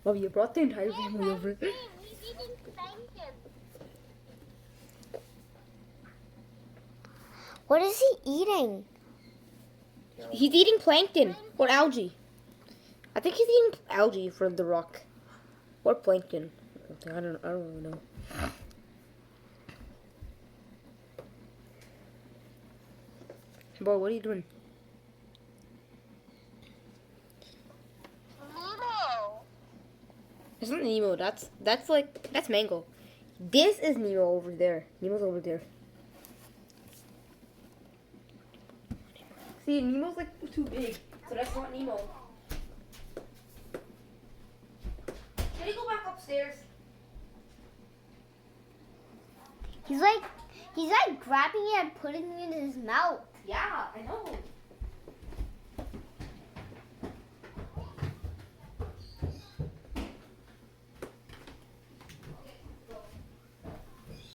Oh, you brought the entire family over. He's eating plankton. What is he eating? He's eating plankton or algae. I think he's eating algae from the rock. Or plankton. I don't really know. Bro, what are you doing? Nemo. It's not Nemo. That's Mango. This is Nemo over there. Nemo's over there. See, Nemo's like too big, so that's not Nemo. Can you go back upstairs? He's like grabbing it and putting it in his mouth. Yeah, I know.